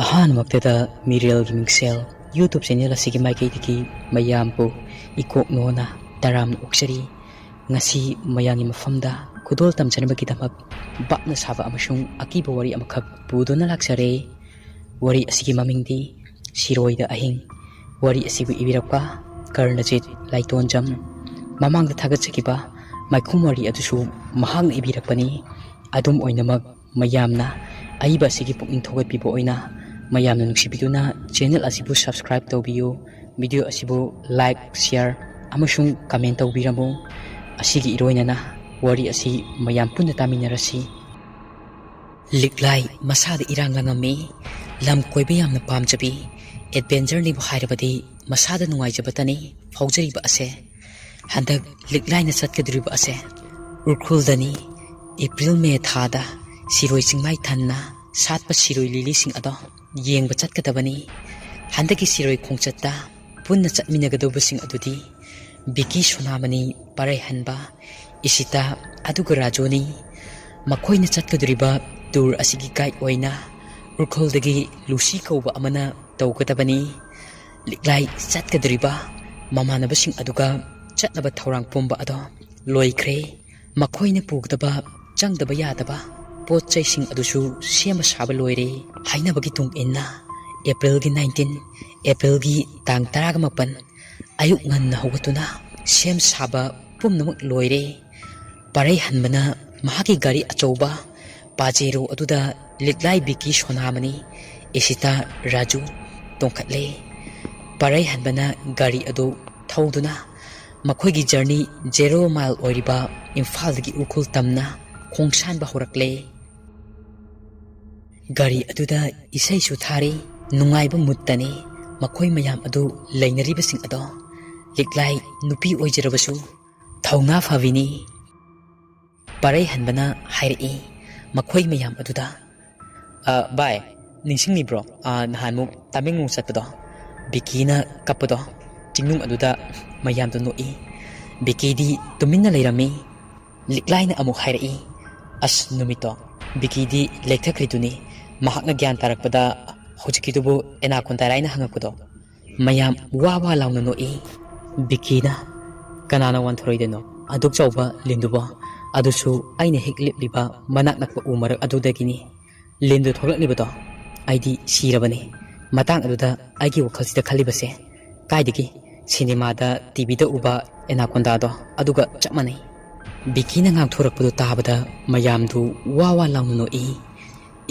ꯑꯍꯥꯟꯕꯃꯛꯇꯗ ꯃꯤꯔꯦꯜꯒꯤ ꯃꯤꯡꯁꯦꯜ YouTube channel ꯑꯁꯤꯒꯤ ꯃꯥꯏꯀꯩꯗꯒꯤ ꯃꯌꯥꯝꯕꯨ ꯏꯀꯣꯛꯅꯣꯅ ꯇꯔꯥꯝꯅ ꯑꯣꯛꯆꯔꯤ꯫ ꯉꯁꯤ ꯃꯌꯥꯝꯒꯤ ꯃꯐꯝꯗ ꯈꯨꯗꯣꯜ ꯇꯝꯖꯅꯕꯒꯤꯗꯃꯛ ꯕꯥꯞꯅ ꯁꯥꯕ ꯑꯃꯁꯨꯡ ꯑꯀꯤꯕ ꯋꯥꯔꯤ ꯑꯃꯈꯛ ꯄꯨꯗꯨꯅ ꯂꯥꯛꯆꯔꯦ꯫ ꯋꯥꯔꯤ ꯑꯁꯤꯒꯤ ꯃꯃꯤꯡꯗꯤ ꯁꯤꯔꯣꯏꯗ ꯑꯍꯤꯡ꯫ ꯋꯥꯔꯤ ꯑꯁꯤꯕꯨ ꯏꯕꯤꯔꯛꯄ ꯀꯔꯅꯖꯤꯠ ꯂꯥꯏꯇꯣꯟꯖꯝ꯫ ꯃꯃꯥꯡꯗ ꯊꯥꯒꯠꯆꯈꯤꯕ ꯃꯥꯏꯈꯨꯝ ꯋꯥꯔꯤ ꯑꯗꯨꯁꯨ ꯃꯍꯥꯛꯅ ꯏꯕꯤꯔꯛꯄꯅꯤ꯫ ꯑꯗꯨꯝ ꯑꯣꯏꯅꯃꯛ ꯃꯌꯥꯝꯅ ꯑꯏꯕ ꯑꯁꯤꯒꯤ ꯄꯨꯛꯅꯤꯡ ꯊꯧꯒꯠꯄꯤꯕ ꯑꯣꯏꯅ ꯃꯌꯥꯝꯅ ꯅꯨꯡꯁꯤꯕꯤꯗꯨꯅ ꯆꯦꯅꯦꯜ ꯑꯁꯤꯕꯨ ꯁꯕꯁꯀ꯭ꯔꯥꯏꯕ ꯇꯧꯕꯤꯌꯨ꯫ ꯚꯤꯗꯤꯑꯣ ꯑꯁꯤꯕꯨ ꯂꯥꯏꯛ, ꯁꯤꯌꯔ ꯑꯃꯁꯨꯡ ꯀꯃꯦꯟ ꯇꯧꯕꯤꯔꯝꯃꯨ꯫ ꯑꯁꯤꯒꯤ ꯏꯔꯣꯏꯅꯅ ꯋꯥꯔꯤ ꯑꯁꯤ ꯃꯌꯥꯝ ꯄꯨꯟꯅ ꯇꯥꯃꯤꯟꯅꯔꯁꯤ꯫ ꯂꯤꯛꯂꯥꯏ ꯃꯁꯥꯗ ꯏꯔꯥꯡ ꯂꯪꯉꯝꯃꯤ꯫ ꯂꯝ ꯀꯣꯏꯕ ꯌꯥꯝꯅ ꯄꯥꯝꯖꯕꯤ, ꯑꯦꯗꯚꯦꯟꯆꯔꯅꯤꯕꯨ ꯍꯥꯏꯔꯕꯗꯤ ꯃꯁꯥꯗ ꯅꯨꯡꯉꯥꯏꯖꯕꯇꯅꯤ ꯐꯥꯎꯖꯔꯤꯕ ꯑꯁꯦ꯫ ꯍꯟꯗꯛ ꯂꯤꯛꯂꯥꯏꯅ ꯆꯠꯀꯗꯧꯔꯤꯕ ꯑꯁꯦ ꯎꯈ꯭ꯔꯨꯜꯗꯅꯤ꯫ ꯑꯦꯄ꯭ꯔꯤꯜ ꯃꯦ ꯊꯥꯗ ꯁꯤꯔꯣꯏ ꯆꯤꯡꯃꯥꯏ ꯊꯟꯅ ꯁꯥꯠꯄ ꯁꯤꯔꯣꯏ ꯂꯤꯂꯤꯁꯤꯡ ꯑꯗꯣ ꯌꯦꯡꯕ ꯆꯠꯀꯗꯕꯅꯤ꯫ ꯍꯟꯗꯛꯀꯤ ꯁꯤꯔꯣꯏ ꯈꯣꯡꯆꯠꯇ ꯄꯨꯟꯅ ꯆꯠꯃꯤꯟꯅꯒꯗꯧꯕꯁꯤꯡ ꯑꯗꯨꯗꯤ ꯕꯤꯀꯤ ꯁꯣꯅꯥꯃꯅꯤ ꯄꯥꯔꯩꯍꯟꯕ, ꯏꯁꯤꯇꯥ ꯑꯗꯨꯒ ꯔꯥꯖꯨꯅꯤ꯫ ꯃꯈꯣꯏꯅ ꯆꯠꯀꯗꯧꯔꯤꯕ ꯇꯨꯔ ꯑꯁꯤꯒꯤ ꯒꯥꯏꯗ ꯑꯣꯏꯅ ꯎꯈ꯭ꯔꯨꯜꯗꯒꯤ ꯂꯨꯁꯤ ꯀꯧꯕ ꯑꯃꯅ ꯇꯧꯒꯗꯕꯅꯤ꯫ ꯂꯤꯛꯂꯥꯏ ꯆꯠꯀꯗꯧꯔꯤꯕ ꯃꯃꯥꯟꯅꯕꯁꯤꯡ ꯑꯗꯨꯒ ꯆꯠꯅꯕ ꯊꯧꯔꯥꯡ ꯄꯨꯝꯕ ꯑꯗꯣ ꯂꯣꯏꯈ꯭ꯔꯦ꯫ ꯃꯈꯣꯏꯅ ꯄꯨꯒꯗꯕ ꯆꯪꯗꯕ ꯌꯥꯗꯕ ꯄꯣꯠ ꯆꯩꯁꯤꯡ ꯑꯗꯨꯁꯨ ꯁꯦꯝꯕ ꯁꯥꯕ ꯂꯣꯏꯔꯦ꯫ ꯍꯥꯏꯅꯕꯒꯤ ꯇꯨꯡ ꯏꯟꯅ ꯑꯦꯄ꯭ꯔꯤꯜꯒꯤ 19, ꯑꯦꯄ꯭ꯔꯤꯜꯒꯤ ꯇꯥꯡ 19 ꯑꯌꯨꯛ ꯉꯟꯅ ꯍꯧꯒꯠꯇꯨꯅ ꯁꯦꯝ ꯁꯥꯕ ꯄꯨꯝꯅꯃꯛ ꯂꯣꯏꯔꯦ꯫ ꯄꯥꯔꯩꯍꯟꯕꯅ ꯃꯍꯥꯛꯀꯤ ꯒꯥꯔꯤ ꯑꯆꯧꯕ ꯄꯥꯖꯦꯔꯣ ꯑꯗꯨꯗ ꯂꯤꯛꯂꯥꯏ, ꯕꯤꯀꯤ ꯁꯣꯅꯥꯃꯅꯤ, ꯏꯁꯤꯇꯥ, ꯔꯥꯖꯨ ꯇꯣꯡꯈꯠꯂꯦ꯫ ꯄꯥꯔꯩꯍꯟꯕꯅ ꯒꯥꯔꯤ ꯑꯗꯨ ꯊꯧꯗꯨꯅ ꯃꯈꯣꯏꯒꯤ ꯖꯔꯅꯤ 0 ꯃꯥꯏꯜ ꯑꯣꯏꯔꯤꯕ ꯏꯝꯐꯥꯜꯗꯒꯤ ꯎꯈ꯭ꯔꯨꯜ ꯇꯝꯅ ꯈꯣꯡꯁꯥꯟꯕ ꯍꯧꯔꯛꯂꯦ꯫ ꯒꯥꯔꯤ ꯑꯗꯨꯗ ꯏꯁꯩꯁꯨ ꯊꯥꯔꯤ꯫ ꯅꯨꯡꯉꯥꯏꯕ ꯃꯨꯠꯇꯅꯤ ꯃꯈꯣꯏ ꯃꯌꯥꯝ ꯑꯗꯨ ꯂꯩꯅꯔꯤꯕꯁꯤꯡ ꯑꯗꯣ꯫ ꯂꯤꯛꯂꯥꯏ ꯅꯨꯄꯤ ꯑꯣꯏꯖꯔꯕꯁꯨ ꯊꯧꯅꯥ ꯐꯕꯤꯅꯤ꯫ ꯄꯥꯔꯩꯍꯟꯕꯅ ꯍꯥꯏꯔꯛꯏ ꯃꯈꯣꯏ ꯃꯌꯥꯝ ꯑꯗꯨꯗ, ꯚꯥꯏ ꯅꯤꯡꯁꯤꯡꯂꯤꯕ꯭ꯔꯣ ꯅꯍꯥꯟꯃꯨꯛ ꯇꯃꯦꯡꯂꯣꯡ ꯆꯠꯄꯗꯣ? ꯕꯤꯀꯤꯅ ꯀꯞꯄꯗꯣ ꯆꯤꯡꯅꯨꯡ ꯑꯗꯨꯗ ꯃꯌꯥꯝꯗ ꯅꯣꯛꯏ꯫ ꯕꯤꯀꯤꯗꯤ ꯇꯨꯃꯤꯟꯅ ꯂꯩꯔꯝꯃꯤ꯫ ꯂꯤꯛꯂꯥꯏꯅ ꯑꯃꯨꯛ ꯍꯥꯏꯔꯛꯏ, ꯑꯁ ꯅꯨꯃꯤꯠꯇꯣ ꯕꯤꯀꯤꯗꯤ ꯂꯩꯊꯈ꯭ꯔꯤꯗꯨꯅꯤ꯫ ꯃꯍꯥꯛꯅ ꯒ꯭ꯌꯥꯟ ꯇꯥꯔꯛꯄꯗ ꯍꯧꯖꯤꯛꯀꯤꯗꯨꯕꯨ ꯑꯦꯅꯥꯀꯣꯟꯗꯥꯔꯥꯏꯅ ꯍꯪꯉꯛꯄꯗꯣ꯫ ꯃꯌꯥꯝ ꯋꯥ ꯋꯥ ꯂꯥꯎꯅ ꯅꯣꯛꯏ꯫ ꯕꯤꯀꯤꯅ, ꯀꯅꯥꯅ ꯋꯥꯟꯊꯣꯔꯛꯏꯗꯅꯣ ꯑꯗꯨꯛ ꯆꯥꯎꯕ ꯂꯤꯟꯗꯨꯕꯣ? ꯑꯗꯨꯁꯨ ꯑꯩꯅ ꯍꯦꯛ ꯂꯦꯞꯂꯤꯕ ꯃꯅꯥꯛ ꯅꯛꯄ ꯎ ꯃꯔꯛ ꯑꯗꯨꯗꯒꯤꯅꯤ꯫ ꯂꯤꯟꯗꯨ ꯊꯣꯛꯂꯛꯂꯤꯕꯗꯣ ꯑꯩꯗꯤ ꯁꯤꯔꯕꯅꯤ꯫ ꯃꯇꯥꯡ ꯑꯗꯨꯗ ꯑꯩꯒꯤ ꯋꯥꯈꯜꯁꯤꯗ ꯈꯜꯂꯤꯕꯁꯦ ꯀꯥꯏꯗꯒꯤ ꯁꯤꯅꯦꯃꯥꯗ ꯇꯤꯚꯤꯗ ꯎꯕ ꯑꯦꯅꯥꯀꯣꯟꯗꯥꯗꯣ ꯑꯗꯨꯒ ꯆꯞ ꯃꯥꯟꯅꯩ꯫ ꯕꯤꯀꯤꯅ ꯉꯥꯡꯊꯣꯔꯛꯄꯗꯨ ꯇꯥꯕꯗ ꯃꯌꯥꯝꯗꯨ ꯋꯥ ꯋꯥ ꯂꯥꯎꯅ ꯅꯣꯛꯏ꯫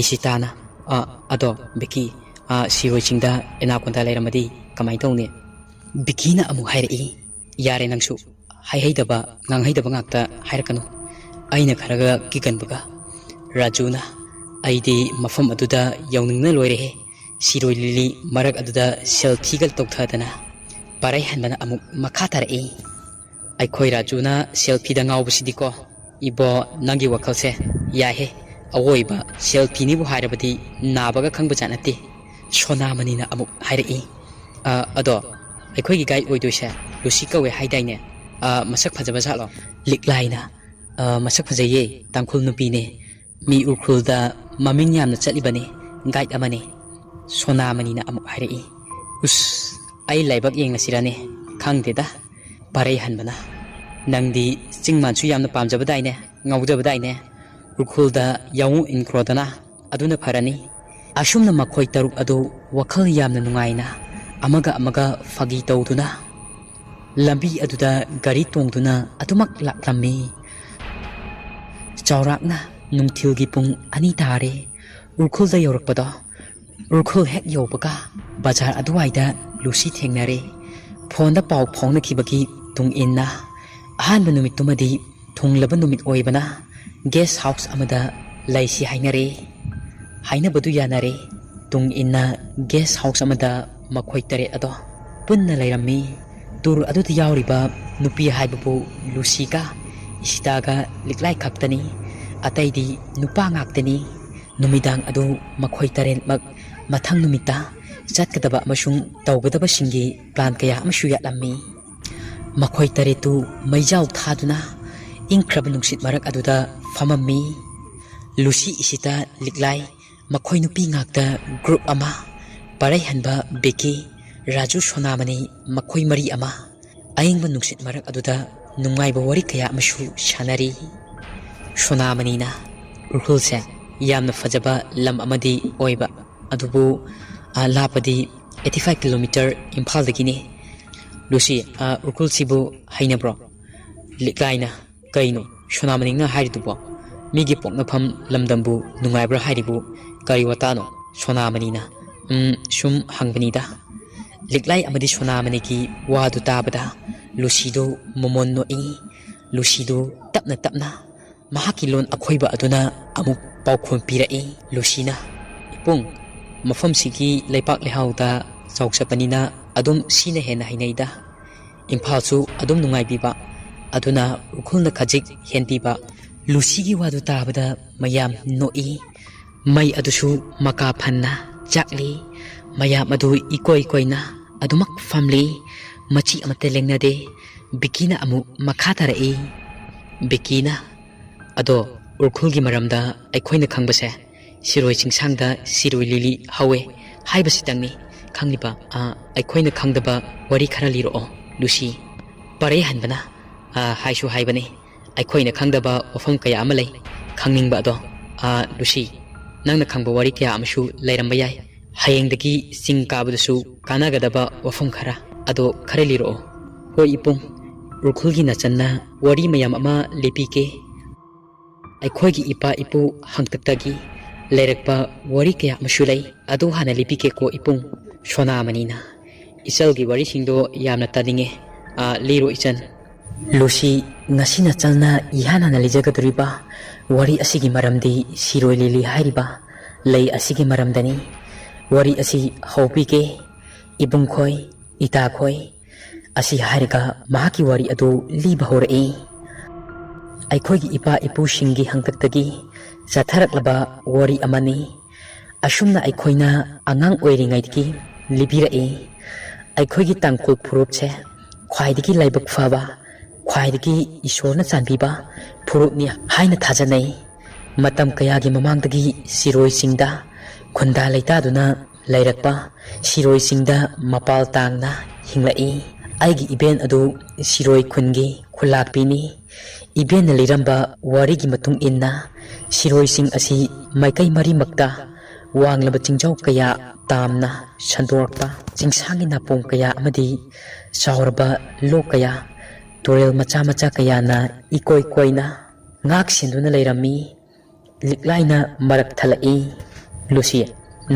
ꯏꯁꯤꯇꯥꯅ, ꯑꯗꯣ ꯕꯤꯀꯤ, ꯁꯤꯔꯣꯏ ꯆꯤꯡꯗ ꯑꯦꯅꯥꯀꯣꯟꯗꯥ ꯂꯩꯔꯝꯃꯗꯤ ꯀꯃꯥꯏꯅ ꯇꯧꯅꯤ? ꯕꯤꯀꯤꯅ ꯑꯃꯨꯛ ꯍꯥꯏꯔꯛꯏ, ꯌꯥꯔꯦ ꯅꯪꯁꯨ ꯍꯩꯍꯩꯗꯕ ꯉꯥꯡꯍꯩꯗꯕ ꯉꯥꯛꯇ ꯍꯥꯏꯔꯛꯀꯅꯨ, ꯑꯩꯅ ꯈꯔꯒ ꯀꯤꯒꯟꯕꯒ꯫ ꯔꯥꯖꯨꯅ, ꯑꯩꯗꯤ ꯃꯐꯝ ꯑꯗꯨꯗ ꯌꯧꯅꯤꯡꯅ ꯂꯣꯏꯔꯦꯍꯦ, ꯁꯤꯔꯣꯏ ꯂꯤꯂꯤ ꯃꯔꯛ ꯑꯗꯨꯗ ꯁꯦꯜꯐꯤꯒ ꯇꯧꯊꯗꯅ꯫ ꯄꯥꯔꯩꯍꯟꯕꯅ ꯑꯃꯨꯛ ꯃꯈꯥ ꯇꯥꯔꯛꯏ, ꯑꯩꯈꯣꯏ ꯔꯥꯖꯨꯅ ꯁꯦꯜꯐꯤꯗ ꯉꯥꯎꯕꯁꯤꯗꯤꯀꯣ ꯏꯕꯣ, ꯅꯪꯒꯤ ꯋꯥꯈꯜꯁꯦ ꯌꯥꯏꯍꯦ, ꯑꯋꯣꯏꯕ ꯁꯦꯜꯐꯤꯅꯤꯕꯨ ꯍꯥꯏꯔꯕꯗꯤ ꯅꯥꯕꯒ ꯈꯪꯕꯖꯥꯠ ꯅꯠꯇꯦ꯫ ꯁꯣꯅꯥꯃꯅꯤꯅ ꯑꯃꯨꯛ ꯍꯥꯏꯔꯛꯏ, ꯑꯗꯣ ꯑꯩꯈꯣꯏꯒꯤ ꯒꯥꯏꯗ ꯑꯣꯏꯗꯣꯏꯁꯦ ꯂꯨꯁꯤ ꯀꯧꯋꯦ ꯍꯥꯏꯗꯥꯏꯅꯦ, ꯃꯁꯛ ꯐꯖꯕ ꯖꯥꯠꯂꯣ? ꯂꯤꯛꯂꯥꯏꯅ, ꯃꯁꯛ ꯐꯖꯩꯌꯦ, ꯇꯥꯡꯈꯨꯜ ꯅꯨꯄꯤꯅꯦ, ꯃꯤ ꯎꯈ꯭ꯔꯨꯜꯗ ꯃꯃꯤꯡ ꯌꯥꯝꯅ ꯆꯠꯂꯤꯕꯅꯦ, ꯒꯥꯏꯗ ꯑꯃꯅꯦ꯫ ꯁꯣꯅꯥꯃꯅꯤꯅ ꯑꯃꯨꯛ ꯍꯥꯏꯔꯛꯏ, ꯎꯁ, ꯑꯩ ꯂꯥꯏꯕꯛ ꯌꯦꯡꯉꯁꯤꯔꯅꯦ, ꯈꯪꯗꯦꯗ꯫ ꯄꯥꯔꯩꯍꯟꯕꯅ, ꯅꯪꯗꯤ ꯆꯤꯡꯃꯥꯟꯁꯨ ꯌꯥꯝꯅ ꯄꯥꯝꯖꯕꯗꯥꯏꯅꯦ, ꯉꯥꯎꯖꯕꯗꯥꯏꯅꯦ, ꯎꯈ꯭ꯔꯨꯜꯗ ꯌꯥꯎꯉꯨ ꯏꯟꯈ꯭ꯔꯣꯗꯅ, ꯑꯗꯨꯅ ꯐꯔꯅꯤ꯫ ꯑꯁꯨꯝꯅ ꯃꯈꯣꯏ ꯇꯔꯨꯛ ꯑꯗꯨ ꯋꯥꯈꯜ ꯌꯥꯝꯅ ꯅꯨꯡꯉꯥꯏꯅ ꯑꯃꯒ ꯑꯃꯒ ꯐꯥꯒꯤ ꯇꯧꯗꯨꯅ ꯂꯝꯕꯤ ꯑꯗꯨꯗ ꯒꯥꯔꯤ ꯇꯣꯡꯗꯨꯅ ꯑꯗꯨꯃꯛ ꯂꯥꯛꯂꯝꯃꯤ꯫ ꯆꯥꯎꯔꯥꯛꯅ ꯅꯨꯡꯊꯤꯜꯒꯤ ꯄꯨꯡ 2 ꯇꯥꯔꯦ ꯎꯈ꯭ꯔꯨꯜꯗ ꯌꯧꯔꯛꯄꯗꯣ꯫ ꯎꯈ꯭ꯔꯨꯜ ꯍꯦꯛ ꯌꯧꯕꯒ ꯕꯖꯥꯔ ꯑꯗꯨꯋꯥꯏꯗ ꯂꯨꯁꯤ ꯊꯦꯡꯅꯔꯦ꯫ ꯐꯣꯟꯗ ꯄꯥꯎ ꯐꯥꯎꯅꯈꯤꯕꯒꯤ ꯇꯨꯡ ꯏꯟꯅ ꯑꯍꯥꯟꯕ ꯅꯨꯃꯤꯠꯇꯨꯃꯗꯤ ꯊꯨꯡꯂꯕ ꯅꯨꯃꯤꯠ ꯑꯣꯏꯕꯅ ꯒꯦꯁ ꯍꯥꯎꯁ ꯑꯃꯗ ꯂꯩꯁꯤ ꯍꯥꯏꯅꯔꯦ꯫ ꯍꯥꯏꯅꯕꯗꯨ ꯌꯥꯅꯔꯦ꯫ ꯇꯨꯡ ꯏꯟꯅ ꯒꯦꯁ ꯍꯥꯎꯁ ꯑꯃꯗ ꯃꯈꯣꯏ 8 ꯑꯗꯣ ꯄꯨꯟꯅ ꯂꯩꯔꯝꯃꯤ꯫ ꯇꯨꯔ ꯑꯗꯨꯗ ꯌꯥꯎꯔꯤꯕ ꯅꯨꯄꯤ ꯍꯥꯏꯕꯕꯨ ꯂꯨꯁꯤꯒ ꯏꯁꯤꯇꯥꯒ ꯂꯤꯛꯂꯥꯏ ꯈꯛꯇꯅꯤ, ꯑꯇꯩꯗꯤ ꯅꯨꯄꯥ ꯉꯥꯛꯇꯅꯤ꯫ ꯅꯨꯃꯤꯗꯥꯡ ꯑꯗꯨ ꯃꯈꯣꯏ 8ꯃꯛ ꯃꯊꯪ ꯅꯨꯃꯤꯠꯇ ꯆꯠꯀꯗꯕ ꯑꯃꯁꯨꯡ ꯇꯧꯒꯗꯕꯁꯤꯡꯒꯤ ꯄ꯭ꯂꯥꯟ ꯀꯌꯥ ꯑꯃꯁꯨ ꯌꯥꯠꯂꯝꯃꯤ꯫ ꯃꯈꯣꯏ 8ꯇꯨ ꯃꯩꯖꯥꯎ ꯊꯥꯗꯨꯅ ꯏꯪꯈ꯭ꯔꯕ ꯅꯨꯡꯁꯤꯠ ꯃꯔꯛ ꯑꯗꯨꯗ ꯐꯝꯃꯝꯃꯤ꯫ ꯂꯨꯁꯤ, ꯏꯁꯤꯇꯥ, ꯂꯤꯛꯂꯥꯏ ꯃꯈꯣꯏ ꯅꯨꯄꯤ ꯉꯥꯛꯇ ꯒ꯭ꯔꯨꯞ ꯑꯃ ꯄꯥꯔꯩꯍꯟꯕ ꯕꯤꯀꯤ ꯔꯥꯖꯨ ꯁꯣꯅꯥꯃꯅꯤ ꯃꯈꯣꯏ ꯃꯔꯤ ꯑꯃ ꯑꯌꯤꯡꯕ ꯅꯨꯡꯁꯤꯠ ꯃꯔꯛ ꯑꯗꯨꯗ ꯅꯨꯡꯉꯥꯏꯕ ꯋꯥꯔꯤ ꯀꯌꯥ ꯑꯃꯁꯨ ꯁꯥꯟꯅꯔꯤ ꯁꯣꯅꯥꯃꯅꯤꯅ ꯎꯈ꯭ꯔꯨꯜꯁꯦ ꯌꯥꯝꯅ ꯐꯖꯕ ꯂꯝ ꯑꯃꯗꯤ ꯑꯣꯏꯕ ꯑꯗꯨꯕꯨ ꯂꯥꯞꯄꯗꯤ 85 ꯀꯤꯂꯣꯃꯤꯇꯔ ꯏꯝꯐꯥꯜꯗꯒꯤꯅꯤ ꯂꯨꯁꯤ ꯎꯈ꯭ꯔꯨꯜꯁꯤꯕꯨ ꯍꯩꯅꯕ꯭ꯔꯣ ꯂꯤꯛꯂꯥꯏꯅ ꯀꯩꯅꯣ ꯁꯣꯅꯥꯃꯅꯤꯅ ꯍꯥꯏꯔꯤꯗꯨꯕꯣ ꯃꯤꯒꯤ ꯄꯣꯛꯅꯐꯝ ꯂꯝꯗꯝꯕꯨ ꯅꯨꯡꯉꯥꯏꯕ꯭ꯔꯥ ꯍꯥꯏꯔꯤꯕꯨ ꯀꯔꯤ ꯋꯥꯇꯥꯅꯣ ꯁꯣꯅꯥꯃꯅꯤꯅ ꯁꯨꯝ ꯍꯪꯕꯅꯤꯗ ꯂꯤꯛꯂꯥꯏ ꯑꯃꯗꯤ ꯁꯣꯅꯥꯃꯅꯤꯒꯤ ꯋꯥꯗꯨ ꯇꯥꯕꯗ ꯂꯨꯁꯤꯗꯨ ꯃꯃꯣꯟ ꯅꯣꯛꯏ ꯂꯨꯁꯤꯗꯨ ꯇꯞꯅ ꯇꯞꯅ ꯃꯍꯥꯛꯀꯤ ꯂꯣꯟ ꯑꯈꯣꯏꯕ ꯑꯗꯨꯅ ꯑꯃꯨꯛ ꯄꯥꯎꯈꯨꯝ ꯄꯤꯔꯛꯏ ꯂꯨꯁꯤꯅ ꯏꯄꯨꯡ ꯃꯐꯝꯁꯤꯒꯤ ꯂꯩꯄꯥꯛ ꯂꯩꯍꯥꯎꯗ ꯆꯥꯎꯆꯠꯄꯅꯤꯅ ꯑꯗꯨꯝ ꯁꯤꯅ ꯍꯦꯟꯅ ꯍꯩꯅꯩꯗ ꯏꯝꯐꯥꯜꯁꯨ ꯑꯗꯨꯝ ꯅꯨꯡꯉꯥꯏꯕꯤꯕ ꯑꯗꯨꯅ ꯎꯈ꯭ꯔꯨꯜꯅ ꯈꯖꯤꯛ ꯍꯦꯟꯕꯤꯕ ꯂꯨꯁꯤꯒꯤ ꯋꯥꯗꯨ ꯇꯥꯕꯗ ꯃꯌꯥꯝ ꯅꯣꯛꯏ ꯃꯩ ꯑꯗꯨꯁꯨ ꯃꯀꯥ ꯐꯟꯅ ꯆꯥꯛꯂꯤ ꯃꯌꯥꯝ ꯑꯗꯨ ꯏꯀꯣꯏ ꯀꯣꯏꯅ ꯑꯗꯨꯃꯛ ꯐꯝꯂꯤ ꯃꯆꯤ ꯑꯃꯠꯇ ꯂꯦꯡꯅꯗꯦ ꯕꯤꯀꯤꯅ ꯑꯃꯨꯛ ꯃꯈꯥ ꯇꯥꯔꯛꯏ ꯕꯤꯀꯤꯅ ꯑꯗꯣ ꯎꯈ꯭ꯔꯨꯜꯒꯤ ꯃꯔꯝꯗ ꯑꯩꯈꯣꯏꯅ ꯈꯪꯕꯁꯦ ꯁꯤꯔꯣꯏ ꯆꯤꯡꯁꯥꯡꯗ ꯁꯤꯔꯣꯏ ꯂꯤꯂꯤ ꯍꯧꯋꯦ ꯍꯥꯏꯕꯁꯤꯇꯪꯅꯤ ꯈꯪꯂꯤꯕ ꯑꯩꯈꯣꯏꯅ ꯈꯪꯗꯕ ꯋꯥꯔꯤ ꯈꯔ ꯂꯤꯔꯛꯑꯣ ꯂꯨꯁꯤ ꯄꯥꯔꯩꯍꯟꯕꯅ ꯍꯥꯏꯁꯨ ꯍꯥꯏꯕꯅꯤ ꯑꯩꯈꯣꯏꯅ ꯈꯪꯗꯕ ꯋꯥꯐꯝ ꯀꯌꯥ ꯑꯃ ꯂꯩ ꯈꯪꯅꯤꯡꯕ ꯑꯗꯣ ꯂꯨꯁꯤ ꯅꯪꯅ ꯈꯪꯕ ꯋꯥꯔꯤ ꯀꯌꯥ ꯑꯃꯁꯨ ꯂꯩꯔꯝꯕ ꯌꯥꯏ ꯍꯌꯦꯡꯗꯒꯤ ꯆꯤꯡ ꯀꯥꯕꯗꯁꯨ ꯀꯥꯟꯅꯒꯗꯕ ꯋꯥꯐꯝ ꯈꯔ ꯑꯗꯣ ꯈꯔ ꯂꯤꯔꯛꯑꯣ ꯍꯣꯏ ꯏꯄꯨꯡ ꯎꯈ꯭ꯔꯨꯜꯒꯤ ꯅꯆꯟꯅ ꯋꯥꯔꯤ ꯃꯌꯥꯝ ꯑꯃ ꯂꯤꯕꯤꯒꯦ ꯑꯩꯈꯣꯏꯒꯤ ꯏꯄꯥ ꯏꯄꯨ ꯍꯥꯛꯇꯛꯇꯒꯤ ꯂꯩꯔꯛꯄ ꯋꯥꯔꯤ ꯀꯌꯥ ꯑꯃꯁꯨ ꯂꯩ ꯑꯗꯨ ꯍꯥꯟꯅ ꯂꯤꯕꯤꯒꯦꯀꯣ ꯏꯄꯨꯡ ꯁꯣꯅꯥꯃꯅꯤꯅ ꯏꯆꯜꯒꯤ ꯋꯥꯔꯤꯁꯤꯡꯗꯣ ꯌꯥꯝꯅ ꯇꯥꯅꯤꯡꯉꯦ ꯂꯤꯔꯣ ꯏꯆꯟ ꯂꯨꯁꯤ ꯉꯁꯤ ꯅꯆꯜꯅ ꯏꯍꯥꯟ ꯍꯥꯟꯅ ꯂꯤꯖꯒꯗꯧꯔꯤꯕ ꯋꯥꯔꯤ ꯑꯁꯤꯒꯤ ꯃꯔꯝꯗꯤ ꯁꯤꯔꯣꯏ ꯂꯤꯂꯤ ꯍꯥꯏꯔꯤꯕ ꯂꯩ ꯑꯁꯤꯒꯤ ꯃꯔꯝꯗꯅꯤ ꯋꯥꯔꯤ ꯑꯁꯤ ꯍꯧꯕꯤꯒꯦ ꯏꯕꯨꯡꯈꯣꯏ ꯏꯇꯥꯈꯣꯏ ꯑꯁꯤ ꯍꯥꯏꯔꯒ ꯃꯍꯥꯛꯀꯤ ꯋꯥꯔꯤ ꯑꯗꯨ ꯂꯤꯕ ꯍꯧꯔꯛꯏ ꯑꯩꯈꯣꯏꯒꯤ ꯏꯄꯥ ꯏꯄꯨꯁꯤꯡꯒꯤ ꯍꯥꯛꯇꯛꯇꯒꯤ ꯆꯠꯊꯔꯛꯂꯕ ꯋꯥꯔꯤ ꯑꯃꯅꯤ ꯑꯁꯨꯝꯅ ꯑꯩꯈꯣꯏꯅ ꯑꯉꯥꯡ ꯑꯣꯏꯔꯤꯉꯩꯗꯒꯤ ꯂꯤꯕꯤꯔꯛꯏ ꯑꯩꯈꯣꯏꯒꯤ ꯇꯥꯡꯈꯨꯜ ꯐꯨꯔꯨꯞꯁꯦ ꯈ꯭ꯋꯥꯏꯗꯒꯤ ꯂꯥꯏꯕꯛ ꯐꯕ ꯈ꯭ꯋꯥꯏꯗꯒꯤ ꯏꯁꯣꯔꯅ ꯆꯥꯟꯕꯤꯕ ꯐꯨꯔꯨꯞꯅꯤ ꯍꯥꯏꯅ ꯊꯥꯖꯅꯩ ꯃꯇꯝ ꯀꯌꯥꯒꯤ ꯃꯃꯥꯡꯗꯒꯤ ꯁꯤꯔꯣꯏ ꯆꯤꯡꯗ ꯈꯨꯟꯗꯥ ꯂꯩꯇꯥꯗꯨꯅ ꯂꯩꯔꯛꯄ ꯁꯤꯔꯣꯏ ꯆꯤꯡꯗ ꯃꯄꯥꯜ ꯇꯥꯡꯅ ꯍꯤꯡꯂꯛꯏ ꯑꯩꯒꯤ ꯏꯕꯦꯟ ꯑꯗꯨ ꯁꯤꯔꯣꯏ ꯈꯨꯟꯒꯤ ꯈꯨꯜꯂꯥꯛꯄꯤꯅꯤ ꯏꯕꯦꯟꯅ ꯂꯤꯔꯝꯕ ꯋꯥꯔꯤꯒꯤ ꯃꯇꯨꯡ ꯏꯟꯅ ꯁꯤꯔꯣꯏ ꯆꯤꯡ ꯑꯁꯤ ꯃꯥꯏꯀꯩ ꯃꯔꯤꯃꯛꯇ ꯋꯥꯡꯂꯕ ꯆꯤꯡꯖꯥꯎ ꯀꯌꯥ ꯇꯥꯝꯅ ꯁꯟꯗꯣꯔꯛꯄ ꯆꯤꯡꯁꯥꯡꯒꯤ ꯅꯥꯄꯣꯝ ꯀꯌꯥ ꯑꯃꯗꯤ ꯆꯥꯎꯔꯕ ꯂꯣꯛ ꯀꯌꯥ ꯇꯨꯔꯦꯜ ꯃꯆꯥ ꯃꯆꯥ ꯀꯌꯥꯅ ꯏꯀꯣꯏ ꯀꯣꯏꯅ ꯉꯥꯛ ꯁꯦꯟꯗꯨꯅ ꯂꯩꯔꯝꯃꯤ ꯂꯤꯛꯂꯥꯏꯅ ꯃꯔꯛ ꯊꯠꯂꯛꯏ ꯂꯨꯁꯤ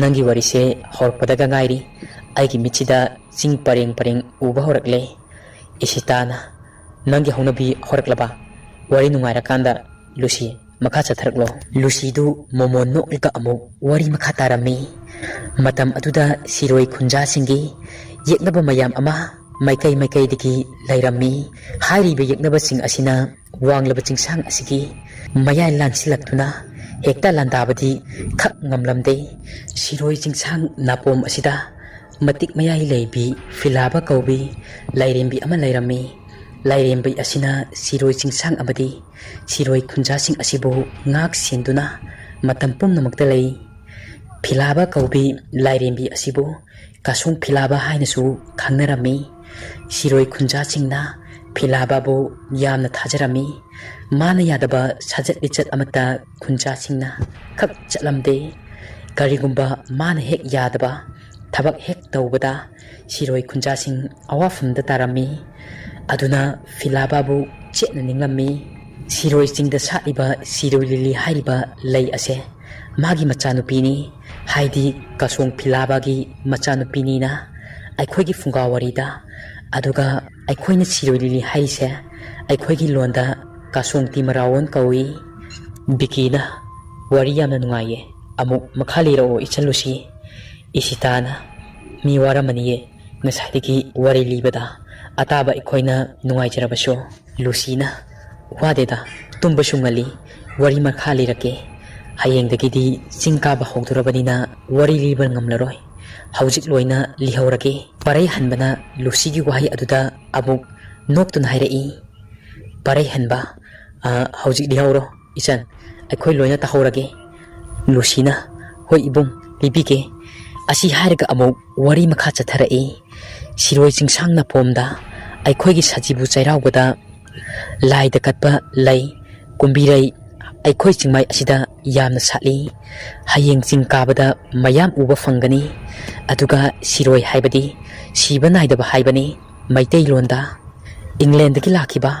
ꯅꯪꯒꯤ ꯋꯥꯔꯤꯁꯦ ꯍꯧꯔꯛꯄꯗꯒ ꯉꯥꯏꯔꯤ ꯑꯩꯒꯤ ꯃꯤꯠꯁꯤꯗ ꯆꯤꯡ ꯄꯔꯦꯡ ꯄꯔꯦꯡ ꯎꯕ ꯍꯧꯔꯛꯂꯦ ꯏꯁꯤꯇꯥꯅ ꯅꯪꯒꯤ ꯍꯧꯅꯕꯤ ꯍꯧꯔꯛꯂꯕ ꯋꯥꯔꯤ ꯅꯨꯡꯉꯥꯏꯔꯀꯥꯟꯗ ꯂꯨꯁꯤ ꯃꯈꯥ ꯆꯠꯊꯔꯛꯂꯣ ꯂꯨꯁꯤꯗꯨ ꯃꯣꯃꯣꯟ ꯅꯣꯛꯂꯒ ꯑꯃꯨꯛ ꯋꯥꯔꯤ ꯃꯈꯥ ꯇꯥꯔꯝꯃꯤ ꯃꯇꯝ ꯑꯗꯨꯗ ꯁꯤꯔꯣꯏ ꯈꯨꯟꯖꯥꯁꯤꯡꯒꯤ ꯌꯦꯛꯅꯕ ꯃꯌꯥꯝ ꯑꯃ ꯃꯥꯏꯀꯩ ꯃꯥꯏꯀꯩꯗꯒꯤ ꯂꯩꯔꯝꯃꯤ ꯍꯥꯏꯔꯤꯕ ꯌꯦꯛꯅꯕꯁꯤꯡ ꯑꯁꯤꯅ ꯋꯥꯡꯂꯕ ꯆꯤꯡꯁꯥꯡ ꯑꯁꯤꯒꯤ ꯃꯌꯥꯏ ꯂꯥꯟꯁꯤꯜꯂꯛꯇꯨꯅ ꯍꯦꯛꯇ ꯂꯥꯟꯗꯥꯕꯗꯤ ꯈꯛ ꯉꯝꯂꯝꯗꯦ ꯁꯤꯔꯣꯏ ꯆꯤꯡꯁꯥꯡ ꯅꯥꯄꯣꯝ ꯑꯁꯤꯗ ꯃꯇꯤꯛ ꯃꯌꯥꯏ ꯂꯩꯕꯤ ꯐꯤꯂꯥꯕ ꯀꯧꯕꯤ ꯂꯥꯏꯔꯦꯝꯕꯤ ꯑꯃ ꯂꯩꯔꯝꯃꯤ ꯂꯥꯏꯔꯦꯝꯕꯤ ꯑꯁꯤꯅ ꯁꯤꯔꯣꯏ ꯆꯤꯡꯁꯥꯡ ꯑꯃꯗꯤ ꯁꯤꯔꯣꯏ ꯈꯨꯟꯖꯥꯁꯤꯡ ꯑꯁꯤꯕꯨ ꯉꯥꯛ ꯁꯦꯟꯗꯨꯅ ꯃꯇꯝ ꯄꯨꯝꯅꯃꯛꯇ ꯂꯩ ꯐꯤꯂꯥꯕ ꯀꯧꯕꯤ ꯂꯥꯏꯔꯦꯝꯕꯤ ꯑꯁꯤꯕꯨ ꯀꯥꯁꯣꯡ ꯐꯤꯂꯥꯕ ꯍꯥꯏꯅꯁꯨ ꯈꯪꯅꯔꯝꯃꯤ ꯁꯤꯔꯣꯏ ꯈꯨꯟꯖꯥꯁꯤꯡꯅ ꯐꯤꯂꯥꯕꯕꯨ ꯌꯥꯝꯅ ꯊꯥꯖꯔꯝꯃꯤ ꯃꯥꯅ ꯌꯥꯗꯕ ꯁꯥꯖꯠ ꯂꯤꯆꯠ ꯑꯃꯠꯇ ꯈꯨꯟꯖꯥꯁꯤꯡꯅ ꯈꯛ ꯆꯠꯂꯝꯗꯦ ꯀꯔꯤꯒꯨꯝꯕ ꯃꯥꯅ ꯍꯦꯛ ꯌꯥꯗꯕ ꯊꯕꯛ ꯍꯦꯛ ꯇꯧꯕꯗ ꯁꯤꯔꯣꯏ ꯈꯨꯟꯖꯥꯁꯤꯡ ꯑꯋꯥꯐꯝꯗ ꯇꯥꯔꯝꯃꯤ ꯑꯗꯨꯅ ꯐꯤꯂꯥꯕꯕꯨ ꯆꯦꯠꯅ ꯅꯤꯡꯂꯝꯃꯤ ꯁꯤꯔꯣꯏ ꯆꯤꯡꯗ ꯁꯥꯠꯂꯤꯕ ꯁꯤꯔꯣꯏ ꯂꯤꯂꯤ ꯍꯥꯏꯔꯤꯕ ꯂꯩ ꯑꯁꯦ ꯃꯥꯒꯤ ꯃꯆꯥꯅꯨꯄꯤꯅꯤ ꯍꯥꯏꯗꯤ ꯀꯥꯁꯣꯡ ꯐꯤꯂꯥꯕꯒꯤ ꯃꯆꯥꯅꯨꯄꯤꯅꯤꯅ ꯑꯩꯈꯣꯏꯒꯤ ꯐꯨꯡꯒꯥ ꯋꯥꯔꯤꯗ ꯑꯗꯨꯒ ꯑꯩꯈꯣꯏꯅ ꯁꯤꯔꯣꯏ ꯂꯤꯂꯤ ꯍꯥꯏꯔꯤꯁꯦ ꯑꯩꯈꯣꯏꯒꯤ ꯂꯣꯟꯗ ꯀꯥꯁꯣꯡ ꯇꯤꯃꯔꯥꯋꯣꯟ ꯀꯧꯏ ꯕꯤꯀꯤꯅ ꯋꯥꯔꯤ ꯌꯥꯝꯅ ꯅꯨꯡꯉꯥꯏꯌꯦ ꯑꯃꯨꯛ ꯃꯈꯥ ꯂꯤꯔꯛꯑꯣ ꯏꯆꯜꯂꯨꯁꯤ ꯏꯁꯤꯇꯥꯅ ꯃꯤ ꯋꯥꯔꯝꯃꯅꯤꯌꯦ ꯉꯁꯥꯏꯗꯒꯤ ꯋꯥꯔꯤ ꯂꯤꯕꯗ ꯑꯇꯥꯕ ꯑꯩꯈꯣꯏꯅ ꯅꯨꯡꯉꯥꯏꯖꯔꯕꯁꯨ ꯂꯨꯁꯤꯅ ꯋꯥꯗꯦꯗ ꯇꯨꯝꯕꯁꯨ ꯉꯜꯂꯤ ꯋꯥꯔꯤ ꯃꯈꯥ ꯂꯤꯔꯛꯀꯦ ꯍꯌꯦꯡꯗꯒꯤꯗꯤ ꯆꯤꯡ ꯀꯥꯕ ꯍꯧꯗꯣꯔꯕꯅꯤ나 ꯋꯥꯔꯤ ꯂꯤꯕ ꯉꯝꯂꯔꯣꯏ ꯍꯧꯖꯤꯛ ꯂꯣꯏꯅ ꯂꯤꯍꯧꯔꯒꯦ ꯄꯥꯔꯩꯍꯟꯕꯅ ꯂꯨꯁꯤꯒꯤ ꯋꯥꯍꯩ ꯑꯗꯨꯗ ꯑꯃꯨꯛ ꯅꯣꯛꯇꯨꯅ ꯍꯥꯏꯔꯛꯏ ꯄꯥꯔꯩꯍꯟꯕ ꯍꯧꯖꯤꯛ ꯂꯤꯍꯧꯔꯣ ꯏꯆꯟ ꯑꯩꯈꯣꯏ ꯂꯣꯏꯅ ꯇꯥꯍꯧꯔꯒꯦ ꯂꯨꯁꯤꯅ ꯍꯣꯏ ꯏꯕꯨꯡ ꯂꯤꯕꯤꯒꯦ ꯑꯁꯤ ꯍꯥꯏꯔꯒ ꯑꯃꯨꯛ ꯋꯥꯔꯤ ꯃꯈꯥ ꯆꯠꯊꯔꯛꯏ ꯁꯤꯔꯣꯏ ꯆꯤꯡꯁꯥꯡ ꯅꯥꯄꯣꯝꯗ ꯑꯩꯈꯣꯏꯒꯤ ꯁꯖꯤꯕꯨ ꯆꯩꯔꯥꯎꯕꯗ ꯂꯥꯏꯗ ꯀꯠꯄ ꯂꯩ ꯀꯨꯝꯕꯤꯔꯩ ꯑꯩꯈꯣꯏ ꯆꯤꯡꯃꯥꯏ ꯑꯁꯤꯗ ꯌꯥꯝꯅ ꯁꯥꯠꯂꯤ ꯍꯌꯦꯡ ꯆꯤꯡ ꯀꯥꯕꯗ ꯃꯌꯥꯝ ꯎꯕ ꯐꯪꯒꯅꯤ ꯑꯗꯨꯒ ꯁꯤꯔꯣꯏ ꯍꯥꯏꯕꯗꯤ ꯁꯤꯕ ꯅꯥꯏꯗꯕ ꯍꯥꯏꯕꯅꯤ ꯃꯩꯇꯩꯂꯣꯟꯗ ꯏꯪꯂꯦꯟꯗꯒꯤ ꯂꯥꯛꯈꯤꯕ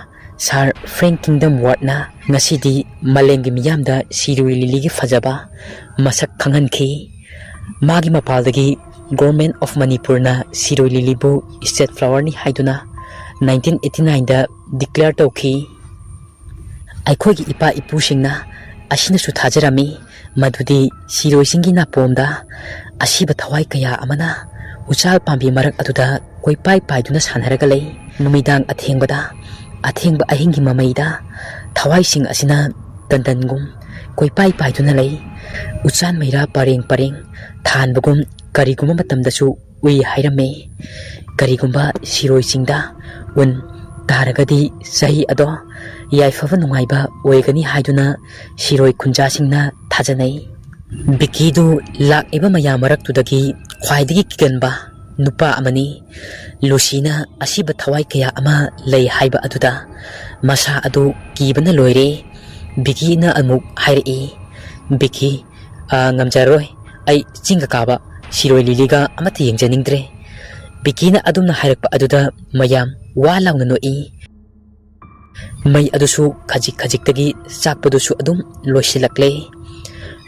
ꯁꯥꯔ ꯐ꯭ꯔꯦꯡꯛ ꯀꯤꯡꯗꯝ ꯋꯥꯔꯗꯅ ꯉꯁꯤꯗꯤ ꯃꯥꯂꯦꯝꯒꯤ ꯃꯤꯌꯥꯝꯗ ꯁꯤꯔꯣꯏ ꯂꯤꯂꯤꯒꯤ ꯐꯖꯕ ꯃꯁꯛ ꯈꯪꯍꯟꯈꯤ ꯃꯥꯒꯤ ꯃꯄꯥꯜꯗꯒꯤ ꯒꯣꯔꯃꯦꯟ ꯑꯣꯐ ꯃꯅꯤꯄꯨꯔꯅ ꯁꯤꯔꯣꯏ ꯂꯤꯂꯤꯕꯨ ꯁ꯭ꯇꯦꯠ ꯐ꯭ꯂꯥꯋꯔꯅꯤ ꯍꯥꯏꯗꯨꯅ 1989ꯗ ꯗꯤꯛꯂꯦꯌꯔ ꯇꯧꯈꯤ ꯑꯩꯈꯣꯏꯒꯤ ꯏꯄꯥ ꯏꯄꯨꯁꯤꯡꯅ ꯑꯁꯤꯅꯁꯨ ꯊꯥꯖꯔꯝꯃꯤ ꯃꯗꯨꯗꯤ ꯁꯤꯔꯣꯏꯁꯤꯡꯒꯤ ꯅꯥꯄꯣꯝꯗ ꯑꯁꯤꯕ ꯊꯋꯥꯏ ꯀꯌꯥ ꯑꯃꯅ ꯎꯆꯥꯜ ꯄꯥꯝꯕꯤ ꯃꯔꯛ ꯑꯗꯨꯗ ꯀꯣꯏꯄꯥꯏ ꯄꯥꯏꯗꯨꯅ ꯁꯥꯟꯅꯔꯒ ꯂꯩ ꯅꯨꯃꯤꯗꯥꯡ ꯑꯊꯦꯡꯕꯗ ꯑꯊꯦꯡꯕ ꯑꯍꯤꯡꯒꯤ ꯃꯃꯩꯗ ꯊꯋꯥꯏꯁꯤꯡ ꯑꯁꯤꯅ ꯇꯟꯗꯟꯒꯨꯝ ꯀꯣꯏꯄꯥꯏ ꯄꯥꯏꯗꯨꯅ ꯂꯩ ꯎꯆꯥꯟ ꯃꯩꯔꯥ ꯄꯔꯦꯡ ꯄꯔꯦꯡ ꯊꯥꯟꯕꯒꯨꯝ ꯀꯔꯤꯒꯨꯝꯕ ꯃꯇꯝꯗꯁꯨ ꯎꯏ ꯍꯥꯏꯔꯝꯃꯤ ꯀꯔꯤꯒꯨꯝꯕ ꯁꯤꯔꯣꯏꯁꯤꯡꯗ ꯎꯟ ꯇꯥꯔꯒꯗꯤ ꯆꯍꯤ ꯑꯗꯣ ꯌꯥꯏꯐꯕ ꯅꯨꯡꯉꯥꯏꯕ ꯑꯣꯏꯒꯅꯤ ꯍꯥꯏꯗꯨꯅ ꯁꯤꯔꯣꯏ ꯈꯨꯟꯖꯥꯁꯤꯡꯅ ꯊꯥꯖꯅꯩ ꯕꯤꯀꯤꯗꯨ ꯂꯥꯛꯏꯕ ꯃꯌꯥꯝ ꯃꯔꯛꯇꯨꯗꯒꯤ ꯈ꯭ꯋꯥꯏꯗꯒꯤ ꯀꯤꯒꯟꯕ ꯅꯨꯄꯥ ꯑꯃꯅꯤ ꯂꯨꯁꯤꯅ ꯑꯁꯤꯕ ꯊꯋꯥꯏ ꯀꯌꯥ ꯑꯃ ꯂꯩ ꯍꯥꯏꯕ ꯑꯗꯨꯗ ꯃꯁꯥ ꯑꯗꯨ ꯀꯤꯕꯅ ꯂꯣꯏꯔꯦ ꯕꯤꯀꯤꯅ ꯑꯃꯨꯛ ꯍꯥꯏꯔꯛꯏ ꯕꯤꯀꯤ ꯉꯝꯖꯔꯣꯏ ꯑꯩ ꯆꯤꯡꯒ ꯀꯥꯕ ꯁꯤꯔꯣꯏ ꯂꯤꯂꯤꯒ ꯑꯃꯠꯇ ꯌꯦꯡꯖꯅꯤꯡꯗ꯭ꯔꯦ ꯕꯤꯀꯤꯅ ꯑꯗꯨꯝꯅ ꯍꯥꯏꯔꯛꯄ ꯑꯗꯨꯗ ꯃꯌꯥꯝ ꯋꯥ ꯂꯥꯎꯅ ꯅꯣꯛꯏ ꯃꯩ ꯑꯗꯨꯁꯨ ꯈꯖꯤꯛ ꯈꯖꯤꯛꯇꯒꯤ ꯆꯥꯛꯄꯗꯨꯁꯨ ꯑꯗꯨꯝ ꯂꯣꯏꯁꯤꯜꯂꯛꯂꯦ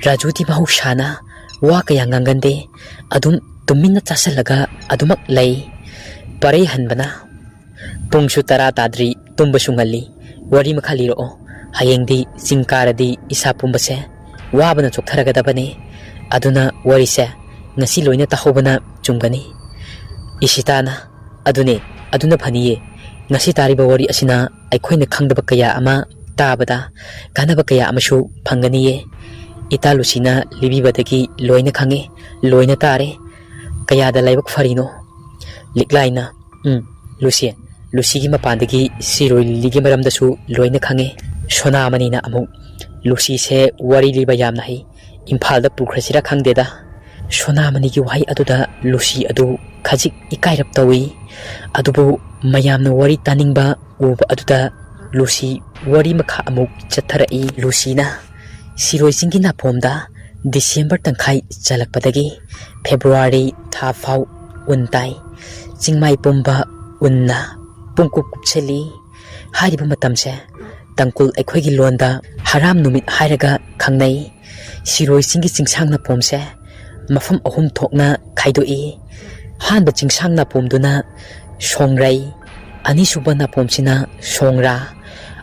ꯔꯥꯖꯨꯗꯤ ꯃꯍꯧꯁꯥꯅ ꯋꯥ ꯀꯌꯥ ꯉꯥꯡꯒꯟꯗꯦ ꯑꯗꯨꯝ ꯇꯨꯃꯤꯟꯅ ꯆꯥꯁꯤꯜꯂꯒ ꯑꯗꯨꯃꯛ ꯂꯩ ꯄꯔꯩ ꯍꯟꯕꯅ ꯄꯨꯡꯁꯨ 10 ꯇꯥꯗ꯭ꯔꯤ ꯇꯨꯝꯕꯁꯨ ꯉꯜꯂꯤ ꯋꯥꯔꯤ ꯃꯈꯥ ꯂꯤꯔꯛꯑꯣ ꯍꯌꯦꯡꯗꯤ ꯆꯤꯡ ꯀꯥꯔꯗꯤ ꯏꯁꯥ ꯄꯨꯝꯕꯁꯦ ꯋꯥꯕꯅ ꯆꯣꯛꯊꯔꯒꯗꯕꯅꯤ ꯑꯗꯨꯅ ꯋꯥꯔꯤꯁꯦ ꯉꯁꯤ ꯂꯣꯏꯅ ꯇꯥꯍꯧꯕꯅ ꯆꯨꯝꯒꯅꯤ ꯏꯁꯤꯇꯥꯅ ꯑꯗꯨꯅ ꯐꯅꯤꯌꯦ ngasi tariba wari asina aikoina khangdaba kaya ama tabada kanaba kaya amashu phangani ita lusina libibadagi loina khange loina tare kaya da laibak farino liklaina lusi gi mapandagi siroi ligi maramda su loina khange sona manina amu lusi se wari liba yamna hi imphal da pukrasira khangdeda sona mani gi wahai aduda lusi adu khajik ikairap tawi adubu mayamna wari taningba uba aduda lusi wari makha amuk chatharai lusina siroi singi na phomda December tangkhai chalakpadagi February tha phau untai chingmai pumba unna pungkup kupcheli hariba matamse tangkul aikhoi gi londa haram numit hairaga khangnai siroi singi chingsang na phomse mafam ahum thokna khaidoi hanba chingsang na phomduna Shongrai ani suba na pomsina Shongra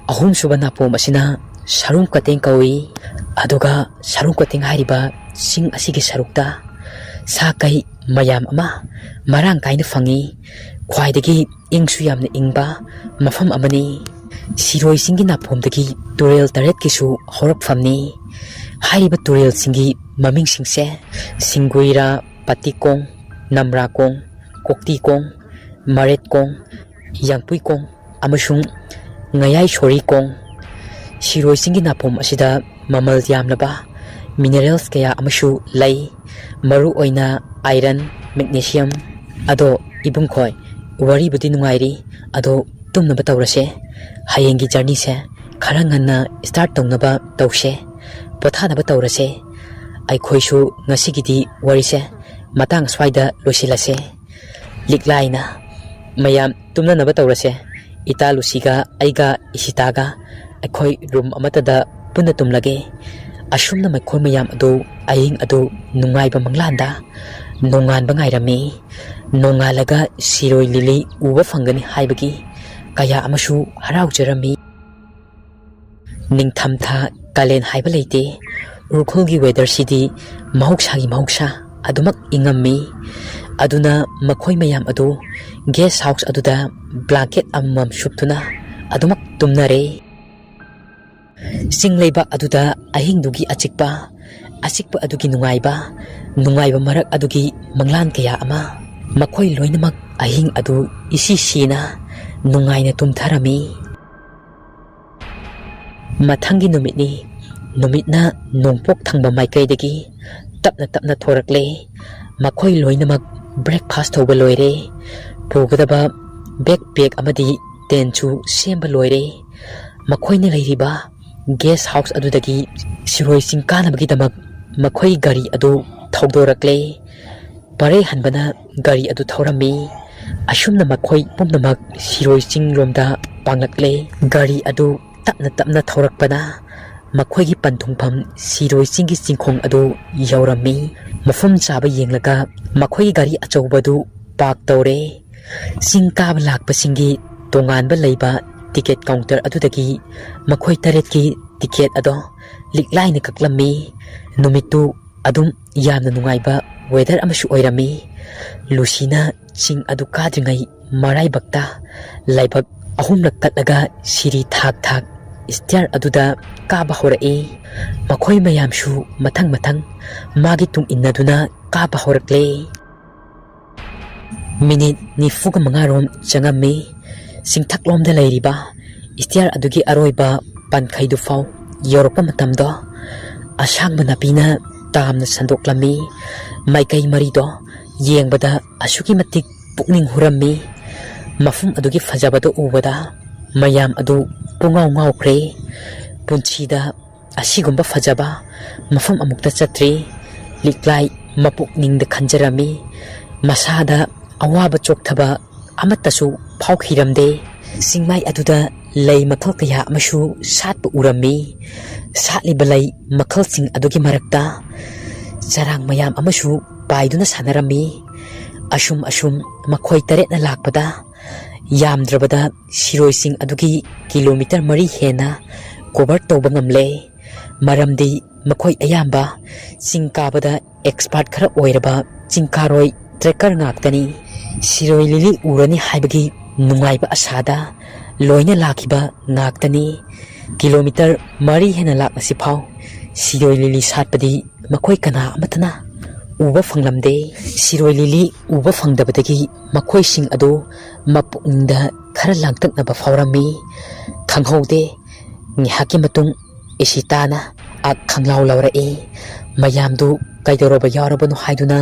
ahum suba na pom asina Sarum Kateng kawi aduga Sarum Kateng hariba sing asigi sarukta sakai mayam ama marang kaina fangi khwaidagi ingsu yamna ingba mafam amani siroi singi na pomdagi turel taret kisu horak famni hariba turel singi maming singse Singuira Patikong Namrakong Koktikong Maret kong Yangpui kong amasung ngayai shori kong siroi singi napom asida mamal yamlaba minerals kaya amashu lay maru oina iron magnesium ado ibung khoi wari budi nungairi ado tumna batawrase hayengi journey se khara nganna start tongnaba tawse pothana batawrase ai khoisu ngasigidi wari se matang swaida losilase liklaina mayam tumna naba tawrase ita lusiga aiga isitaga akhoi room amatada punna tumlage asumna makhoi mayam adu aing adu nungai ba manglanda nongan ba ngairami nongalaga siroi lili uba fangani haibagi kaya amashu harau jarami ningthamtha kalen haiba leite urkhulgi weather sidi mahuksa adumak ingami aduna makhoi mayam adu guest house aduda blanket amam shuptuna adumak tumnare singleiba aduda ahingdugi achikpa adugi nungaiba marak adugi manglan kaya ama makhoi loinamak ahing adu isi sina nungaina tumtharami mathangi numitna nongpok thangba maikaidagi ꯇꯞꯅ ꯇꯞꯅ ꯊꯣꯔꯛꯂꯦ ꯃꯈꯣꯏ ꯂꯣꯏꯅꯃꯛ breakfast ꯇꯧꯕ ꯂꯣꯏꯔꯦ ꯄꯨꯒꯗꯕ ꯕꯦꯛꯄꯦꯛ ꯑꯃꯗꯤ ꯇꯦꯟꯠꯁꯨ ꯁꯦꯝꯕ ꯂꯣꯏꯔꯦ ꯃꯈꯣꯏꯅ ꯂꯩꯔꯤꯕ ꯒꯦꯁ ꯍꯥꯎꯁ ꯑꯗꯨꯗꯒꯤ ꯁꯤꯔꯣꯏ ꯆꯤꯡ ꯀꯥꯅꯕꯒꯤꯗꯃꯛ ꯃꯈꯣꯏ ꯒꯥꯔꯤ ꯑꯗꯨ ꯊꯧꯗꯣꯔꯛꯂꯦ ꯄꯔꯩ ꯍꯟꯕꯅ ꯒꯥꯔꯤ ꯑꯗꯨ ꯊꯧꯔꯝꯃꯤ ꯑꯁꯨꯝꯅ ꯃꯈꯣꯏ ꯄꯨꯝꯅꯃꯛ ꯁꯤꯔꯣꯏ ꯆꯤꯡꯂꯣꯝꯗ ꯄꯥꯡꯂꯛꯂꯦ ꯒꯥꯔꯤ ꯑꯗꯨ ꯇꯞꯅ ꯇꯞꯅ ꯊꯧꯔꯛꯄꯅ ꯃꯈꯣꯏꯒꯤ ꯄꯟꯊꯨꯡꯐꯝ ꯁꯤꯔꯣꯏ ꯆꯤꯡꯒꯤ ꯆꯤꯡꯈꯣꯡ ꯑꯗꯨ ꯌꯧꯔꯝꯃꯤ ꯃꯐꯝ ꯆꯥꯕ ꯌꯦꯡꯂꯒ ꯃꯈꯣꯏꯒꯤ ꯒꯥꯔꯤ ꯑꯆꯧꯕꯗꯨ ꯄꯥꯔꯛ ꯇꯧꯔꯦ ꯆꯤꯡ ꯀꯥꯕ ꯂꯥꯛꯄꯁꯤꯡꯒꯤ ꯇꯣꯉꯥꯟꯕ ꯂꯩꯕ ꯇꯤꯀꯦꯠ ꯀꯥꯎꯟꯇꯔ ꯑꯗꯨꯗꯒꯤ ꯃꯈꯣꯏ 8ꯀꯤ ꯇꯤꯀꯦꯠ ꯑꯗꯣ ꯂꯤꯛꯂꯥꯏꯅ ꯀꯛꯂꯝꯃꯤ ꯅꯨꯃꯤꯠꯇꯨ ꯑꯗꯨꯝ ꯌꯥꯝꯅ ꯅꯨꯡꯉꯥꯏꯕ ꯋꯦꯗꯔ ꯑꯃꯁꯨ ꯑꯣꯏꯔꯝꯃꯤ ꯂꯨꯁꯤꯅ ꯆꯤꯡ ꯑꯗꯨ ꯀꯥꯗ꯭ꯔꯤꯉꯩ ꯃꯔꯥꯏꯕꯛꯇ ꯂꯥꯏꯕꯛ 3ꯔꯛ ꯀꯠꯂꯒ ꯁꯤꯔꯤ ꯊꯥꯛ ꯊꯥꯛ ꯁ꯭ꯇꯤꯌꯔ ꯑꯗꯨꯗ ꯀꯥꯕ ꯍꯧꯔꯛꯏ ꯃꯈꯣꯏ ꯃꯌꯥꯝꯁꯨ ꯃꯊꯪ ꯃꯊꯪ ꯃꯥꯒꯤ ꯇꯨꯡ ꯏꯟꯅꯗꯨꯅ ꯀꯥꯕ ꯍꯧꯔꯛꯂꯦ ꯃꯤꯅꯤꯠ 45ꯔꯣꯝ ꯆꯪꯉꯝꯃꯤ ꯆꯤꯡꯊꯛꯂꯣꯝꯗ ꯂꯩꯔꯤꯕ ꯁ꯭ꯇꯤꯌꯔ ꯑꯗꯨꯒꯤ ꯑꯔꯣꯏꯕ ꯄꯟꯈꯩꯗꯨ ꯐꯥꯎ ꯌꯧꯔꯛꯄ ꯃꯇꯝꯗꯣ ꯑꯁꯥꯡꯕ ꯅꯥꯄꯤꯅ ꯇꯥꯝꯅ ꯁꯟꯗꯣꯛꯂꯝꯃꯤ ꯃꯥꯏꯀꯩ ꯃꯔꯤꯗꯣ ꯌꯦꯡꯕꯗ ꯑꯁꯨꯛꯀꯤ ꯃꯇꯤꯛ ꯄꯨꯛꯅꯤꯡ ꯍꯨꯔꯝꯃꯤ ꯃꯐꯝ ꯑꯗꯨꯒꯤ ꯐꯖꯕꯗꯣ ꯎꯕꯗ ꯃꯌꯥꯝ ꯑꯗꯨ ꯄꯨꯡꯉꯥꯎ ꯉꯥꯎꯈ꯭ꯔꯦ ꯄꯨꯟꯁꯤꯗ ꯑꯁꯤꯒꯨꯝꯕ ꯐꯖꯕ ꯃꯐꯝ ꯑꯃꯨꯛꯇ ꯆꯠꯇ꯭ꯔꯤ ꯂꯤꯛꯂꯥꯏ ꯃꯄꯨꯛꯅꯤꯡꯗ ꯈꯟꯖꯔꯝꯃꯤ ꯃꯁꯥꯗ ꯑꯋꯥꯕ ꯆꯣꯛꯊꯕ ꯑꯃꯠꯇꯁꯨ ꯐꯥꯎꯈꯤꯔꯝꯗꯦ ꯆꯤꯡꯃꯥꯏ ꯑꯗꯨꯗ ꯂꯩ ꯃꯈꯜ ꯀꯌꯥ ꯑꯃꯁꯨ ꯁꯥꯠꯄ ꯎꯔꯝꯃꯤ ꯁꯥꯠꯂꯤꯕ ꯂꯩ ꯃꯈꯜꯁꯤꯡ ꯑꯗꯨꯒꯤ ꯃꯔꯛꯇ ꯆꯔꯥꯡ ꯃꯌꯥꯝ ꯑꯃꯁꯨ ꯄꯥꯏꯗꯨꯅ ꯁꯥꯟꯅꯔꯝꯃꯤ ꯑꯁꯨꯝ ꯃꯈꯣꯏ 8ꯅ ꯂꯥꯛꯄꯗ ꯌꯥꯝꯗ꯭ꯔꯕꯗ ꯁꯤꯔꯣꯏ ꯆꯤꯡ ꯑꯗꯨꯒꯤ ꯀꯤꯂꯣꯃꯤꯇꯔ 4 ꯍꯦꯟꯅ ꯀꯣꯚꯔ ꯇꯧꯕ ꯉꯝꯂꯦ ꯃꯔꯝꯗꯤ ꯃꯈꯣꯏ ꯑꯌꯥꯝꯕ ꯆꯤꯡ ꯀꯥꯕꯗ ꯑꯦꯛꯁꯄꯥꯔꯠ ꯈꯔ ꯑꯣꯏꯔꯕ ꯆꯤꯡꯀꯥꯔꯣꯏ ꯇ꯭ꯔꯦꯀꯔ ꯉꯥꯛꯇꯅꯤ ꯁꯤꯔꯣꯏ ꯂꯤꯂꯤ ꯎꯔꯅꯤ ꯍꯥꯏꯕꯒꯤ ꯅꯨꯡꯉꯥꯏꯕ ꯑꯁꯥꯗ ꯂꯣꯏꯅ ꯂꯥꯛꯈꯤꯕ ꯉꯥꯛꯇꯅꯤ ꯀꯤꯂꯣꯃꯤꯇꯔ 4 ꯍꯦꯟꯅ ꯂꯥꯛꯂꯁꯤꯐꯥꯎ ꯁꯤꯔꯣꯏ ꯂꯤꯂꯤ ꯁꯥꯠꯄꯗꯤ ꯃꯈꯣꯏ ꯀꯅꯥ ꯑꯃꯠꯇꯅ ꯎꯕ ꯐꯪꯂꯝꯗꯦ ꯁꯤꯔꯣꯏ ꯂꯤꯂꯤ ꯎꯕ ꯐꯪꯗꯕꯗꯒꯤ ꯃꯈꯣꯏꯁꯤꯡ ꯑꯗꯨ ꯃꯄꯨꯛꯅꯤꯡꯗ ꯈꯔ ꯂꯥꯡꯇꯛꯅꯕ ꯐꯥꯎꯔꯝꯃꯤ ꯈꯪꯍꯧꯗꯦ ꯉꯥꯏꯍꯥꯛꯀꯤ ꯃꯇꯨꯡ ꯏꯁꯤꯇꯥꯅ ꯈꯪꯂꯥꯎ ꯂꯥꯎꯔꯛꯏ ꯃꯌꯥꯝꯗꯨ ꯀꯩꯗꯧꯔꯕ ꯌꯥꯎꯔꯕꯅꯣ ꯍꯥꯏꯗꯨꯅ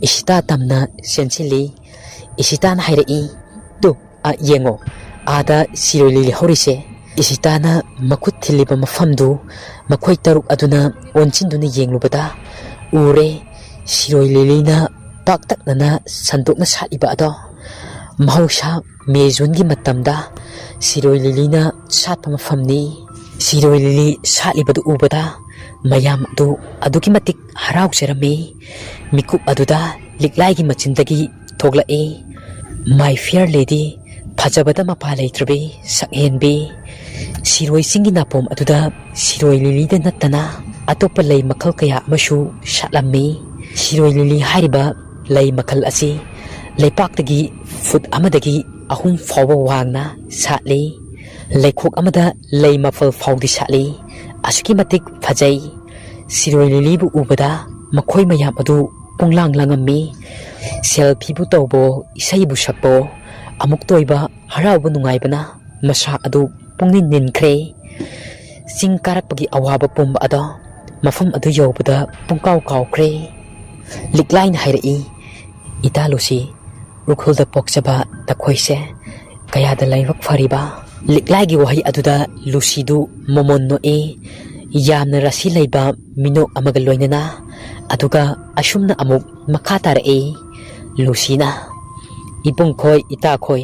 ꯏꯁꯤꯇꯥ ꯇꯝꯅ ꯆꯦꯟꯁꯤꯜꯂꯤ ꯏꯁꯤꯇꯥꯅ ꯍꯥꯏꯔꯛꯏ ꯇꯨ ꯌꯦꯡꯉꯣ ꯑꯥꯗ ꯁꯤꯔꯣꯏ ꯂꯤꯂꯤ ꯍꯧꯔꯤꯁꯦ ꯏꯁꯤꯇꯥꯅ ꯃꯈꯨꯠ ꯊꯤꯜꯂꯤꯕ ꯃꯐꯝꯗꯨ ꯃꯈꯣꯏ 6 ꯑꯗꯨꯅ ꯑꯣꯟꯁꯤꯟꯗꯨꯅ ꯌꯦꯡꯂꯨꯕꯗ ꯎꯔꯦ ꯁꯤꯔꯣꯏ ꯂꯤꯂꯤꯅ ꯄꯥꯛꯇꯛꯅꯅ ꯁꯟꯗꯣꯛꯅ ꯁꯥꯠꯂꯤꯕ ꯑꯗꯣ ꯃꯍꯧꯁꯥ ꯃꯦ ꯖꯨꯟꯒꯤ ꯃꯇꯝꯗ ꯁꯤꯔꯣꯏ ꯂꯤꯂꯤꯅ ꯁꯥꯠꯄ ꯃꯐꯝꯅꯤ ꯁꯤꯔꯣꯏ ꯂꯤꯂꯤ ꯁꯥꯠꯂꯤꯕꯗꯨ ꯎꯕꯗ ꯃꯌꯥꯝ ꯑꯗꯨ ꯑꯗꯨꯛꯀꯤ ꯃꯇꯤꯛ ꯍꯔꯥꯎꯖꯔꯝꯃꯤ ꯃꯤꯀꯨꯞ ꯑꯗꯨꯗ ꯂꯤꯛꯂꯥꯏꯒꯤ ꯃꯆꯤꯟꯗꯒꯤ ꯊꯣꯛꯂꯛꯏ ꯃꯥꯏ ꯐꯤꯌꯔ ꯂꯦꯗꯤ ꯐꯖꯕꯗ ꯃꯄꯥ ꯂꯩꯇ꯭ꯔꯕꯤ ꯁꯛꯍꯦꯟꯕꯤ ꯁꯤꯔꯣꯏ ꯆꯤꯡꯒꯤ ꯅꯥꯄꯣꯝ ꯑꯗꯨꯗ ꯁꯤꯔꯣꯏ ꯂꯤꯂꯤꯗ ꯅꯠꯇꯅ ꯑꯇꯣꯞꯄ ꯂꯩ ꯃꯈꯜ ꯀꯌꯥ ꯑꯃꯁꯨ ꯁꯥꯠꯂꯝꯃꯤ ꯁꯤꯔꯣꯏ ꯂꯤꯂꯤ ꯍꯥꯏꯔꯤꯕ ꯂꯩ ꯃꯈꯜ ꯑꯁꯤ ꯂꯩꯄꯥꯛꯇꯒꯤ ꯐꯨꯠ 1ꯗꯒꯤ 3 ꯐꯥꯎꯕ ꯋꯥꯡꯅ ꯁꯥꯠꯂꯤ ꯂꯩꯈꯣꯛ ꯑꯃꯗ ꯂꯩ ꯃꯥꯄꯜ ꯐꯥꯎꯗꯤ ꯁꯥꯠꯂꯤ ꯑꯁꯨꯛꯀꯤ ꯃꯇꯤꯛ ꯐꯖꯩ ꯁꯤꯔꯣꯏ ꯂꯤꯂꯤꯕꯨ ꯎꯕꯗ ꯃꯈꯣꯏ ꯃꯌꯥꯝ ꯑꯗꯨ ꯄꯨꯡꯂꯥꯡ ꯂꯥꯡꯉꯝꯃꯤ ꯁꯦꯜꯐꯤꯕꯨ ꯇꯧꯕꯣ ꯏꯁꯩꯕꯨ ꯁꯛꯄꯣ ꯑꯃꯨꯛ ꯇꯣꯏꯕ ꯍꯔꯥꯎꯕ ꯅꯨꯡꯉꯥꯏꯕꯅ ꯃꯁꯥ ꯑꯗꯨ ꯄꯨꯡꯅꯤꯡ ꯅꯤꯟꯈ꯭ꯔꯦ ꯆꯤꯡ ꯀꯥꯔꯛꯄꯒꯤ ꯑꯋꯥꯕ ꯄꯨꯝꯕ ꯑꯗꯣ ꯃꯐꯝ ꯑꯗꯨ ꯌꯧꯕꯗ ꯄꯨꯡꯀꯥꯎ ꯀꯥꯎꯈ꯭ꯔꯦ ꯂꯤꯛꯂꯥꯏꯅ ꯍꯥꯏꯔꯛꯏ ꯏꯇꯥ ꯂꯨꯁꯤ ꯎꯈ꯭ꯔꯨꯜꯗ ꯄꯣꯛꯆꯕ ꯅꯈꯣꯏꯁꯦ ꯀꯌꯥꯗ ꯂꯥꯏꯕꯛ ꯐꯔꯤꯕ ꯂꯤꯛꯂꯥꯏꯒꯤ ꯋꯥꯍꯩ ꯑꯗꯨꯗ ꯂꯨꯁꯤꯗꯨ ꯃꯃꯣꯟ ꯅꯣꯛꯏ ꯌꯥꯝꯅ ꯔꯥꯁꯤ ꯂꯩꯕ ꯃꯤꯅꯣꯛ ꯑꯃꯒ ꯂꯣꯏꯅꯅ ꯑꯗꯨꯒ ꯑꯁꯨꯝꯅ ꯑꯃꯨꯛ ꯃꯈꯥ ꯇꯥꯔꯛꯏ ꯂꯨꯁꯤꯅ ꯏꯕꯨꯡꯈꯣꯏ ꯏꯇꯥꯈꯣꯏ